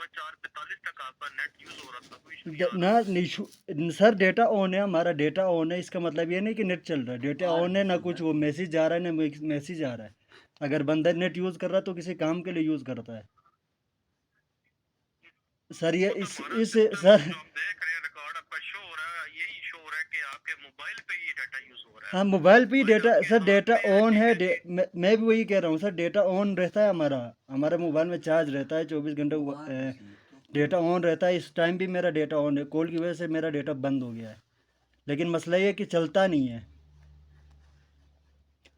4:45 तक आपका net use हो रहा था, कोई इशू नहीं आ ना रहा। नहीं सर, डेटा ऑन है, हमारा डेटा ऑन है, इसका मतलब ये नहीं कि नेट चल रहा है। डेटा ऑन है, ना कुछ वो मैसेज जा रहा है, ना मैसेज आ रहा है। अगर बंदा नेट यूज़ कर रहा है तो किसी काम के लिए यूज़ करता है सर। ये वो तो इस हमारा इस सिस्टम सर, जो हम देख रहे हैं, रिकॉर्ड आपका शो हो रहा है, यही शो हो रहा है कि आपके मोबाइल पे ये डाटा यूज हो रहा है। हाँ मोबाइल पे ही मोबाइल डेटा आपके सर, हाथ डेटा में है, ऑन ठीक है। है जी। मैं भी वही कह रहा हूँ सर, डेटा ऑन रहता है हमारा। हमारे मोबाइल में चार्ज रहता है 24 घंटे, डेटा ऑन रहता है। इस टाइम भी मेरा डेटा ऑन है, कॉल की वजह से मेरा डेटा बंद हो गया है। लेकिन मसला ये है कि चलता नहीं है।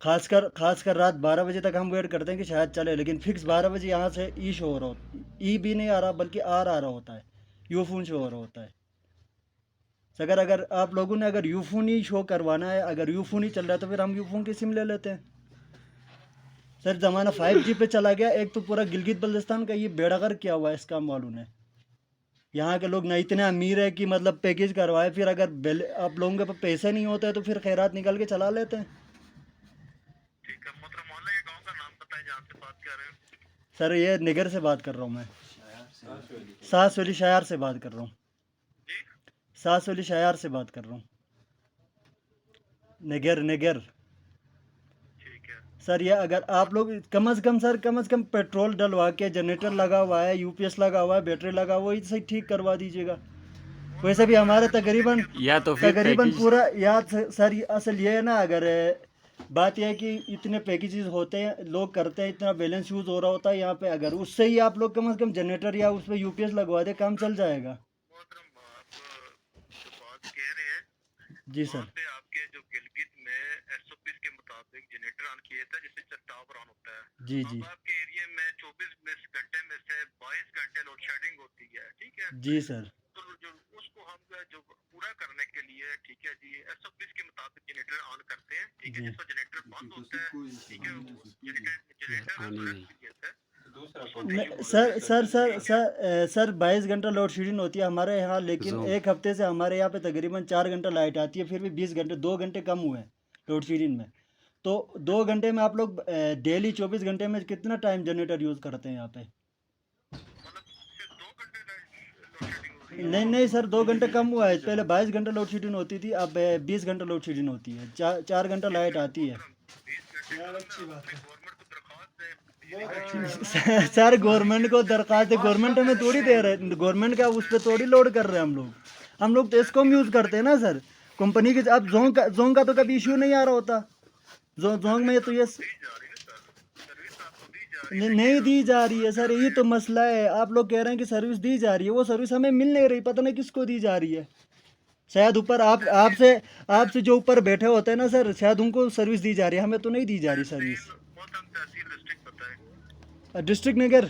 खासकर रात 12 बजे तक हम वेट करते हैं कि शायद चले, लेकिन फिक्स 12 बजे यहाँ से ई शो हो रहा होता, ई भी नहीं आ रहा बल्कि आर आ रहा होता है, यू फोन शो हो रहा होता है। अगर अगर आप लोगों ने अगर यू फोन ही शो करवाना है, अगर यू फोन ही चल रहा है तो फिर हम यू फोन की सिम ले लेते हैं सर। ज़माना 5G पे चला गया। एक तो पूरा गिलगित बल्तिस्तान का ये बेड़ागर किया हुआ है इस काम वालों ने। यहाँ के लोग ना इतने अमीर है कि मतलब पैकेज करवाए, फिर अगर आप लोगों के पास पैसे नहीं होते तो फिर खैरात निकाल के चला लेते हैं। ठीक है मोहतरम मौला, ये गांव का नाम बताएं जहाँ से बात कर रहे हैं। सर ये निगर से बात कर रहा हूँ मैं, सास वाली शायर से बात कर रहा हूँ, जी सास वाली शायर से बात कर रहा हूँ, निगर निगर। ठीक है। सर ये अगर आप लोग कम से कम सर, कम से कम पेट्रोल डलवा के, जनरेटर लगा हुआ है, यूपीएस लगा हुआ है, बैटरी लगा हुआ है, वही सही ठीक करवा दीजिएगा। वैसे भी मोहतरम हमारे SOPs तकरीबन के या तो फिर मुताबिक तकरीबन पैकेज पूरा याद सर। असल ये है ना, अगर बात यह है कि इतने पैकेजेस होते हैं, लोग करते हैं, इतना बैलेंस यूज़ हो रहा होता है यहाँ पे, अगर उससे ही आप लोग कम से कम जनरेटर या उस पर यूपीएस लगवा दे, काम चल जाएगा। मोहतरम आप जो बात कह रहे हैं, जी वहाँ सर। पे आपके जो गिलगित में SOPs के मुताबिक जनरेटर ऑन किया था, जिससे टावर ऑन होता है। जी अब जी आपके एरिया में 24 घंटे में से 22 घंटे लोड शेडिंग होती है, ठीक है। जी सर। तो जो उसको हम जो पूरा करने के लिए, ठीक है जी, SOPs के मुताबिक जनरेटर ऑन करते हैं, ठीक है। जी जिसको जनरेटर बंद होता है, ठीक है, जनरेटर है आनी तो नहीं। रेस्ट पीरियड है, उसको मैं इशू होता सर है, सर सर ठीक है। सर सर 22 घंटा लोड शेडिंग होती है हमारे यहाँ, लेकिन जोम एक हफ्ते से हमारे यहाँ पे तकरीबन 4 घंटा लाइट आती है, फिर भी 20 घंटे, 2 घंटे कम हुए हैं लोड शेडिंग में। तो 2 घंटे में आप लोग डेली 24 घंटे में कितना टाइम जनरेटर यूज़ करते हैं यहाँ पे? मतलब सिर्फ 2 घंटे लोड शेडिंग हो रही है। नहीं नहीं सर, 2 घंटे कम हुआ है। पहले 22 घंटा लोड शेडिंग होती थी, अब 20 घंटा लोड शेडिंग होती है। 4 घंटा 20 लाइट घंटे आती है। मोहतरम, 20 घंटे कम है। आप अपनी गवर्नमेंट को दरख्वास्त दें, बिजली का इशू है, सर बिजली गवर्नमेंट के को अंदर दरख्वास्त है, गवर्नमेंट हमें थोड़ी दे रहे हैं, गवर्नमेंट का उस पर थोड़ी लोड कर रहे हैं हम लोग। हम लोग तो इसको यूज़ करते हैं ना सर, कंपनी के। अब जोंग का तो कभी इशू नहीं आ रहा होता। जोंग में सर्विस तो ये आपको दी जा रही है सर, सर्विस आपको दी जा रही है, नहीं लेकिन दी आप जो जा रही है बात सर, कर ये रहे तो हैं। मसला है। आप लोग कह रहे हैं कि सर्विस दी जा रही है, वो सर्विस हमें मिल नहीं रही, पता नहीं किसको दी जा रही है। शायद ऊपर आप तहसील आपसे तह, आपसे जो ऊपर बैठे होते हैं ना सर, शायद उनको सर्विस दी जा रही है, हमें तो नहीं दी जा रही तहसील सर्विस। मोहतरम, तहसील डिस्ट्रिक्ट बताएं। डिस्ट्रिक्ट नगर,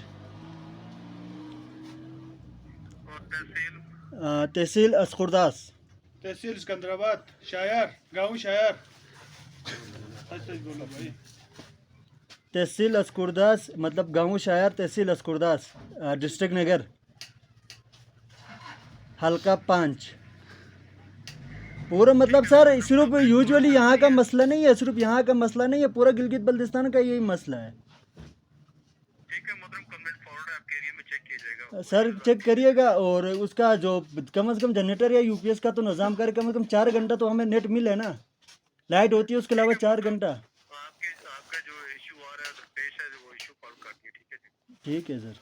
और तहसील तहसील अस्कुरदास। तहसील सिकंदराबाद, शायर गांव शायर। सच सच बोलो भाई। तहसील अस्कुरदास मतलब गाँव शायर, तहसील अस्कुरदास, डिस्ट्रिक्ट नगर, हल्का 5। पूरा मतलब ठीक है सर मोहतरम, सिर्फ आपका एक कॉल यूजुअली और आ यहाँ रही का है। मसला नहीं है, सिर्फ यहाँ का मसला नहीं है, पूरा गिलगित बल्तिस्तान का यही मसला है। ठीक है मोहतरम, कंप्लेंट फॉरवर्ड है, आपके एरिया में चेक किया जाएगा, सर इश्यूज चेक आती हैं। करिएगा, और उसका जो कम से कम जनरेटर या यूपीएस का तो निज़ाम करे, कम से कम 4 घंटा तो हमें नेट मिले ना। लाइट होती है उसके ठीक अलावा है 4 घंटा। मोहतरम, आपके आपका जो इशू आ रहा है, दरपेश है, वो इशू सॉल्व कर दिए, ठीक है जी। ठीक है सर।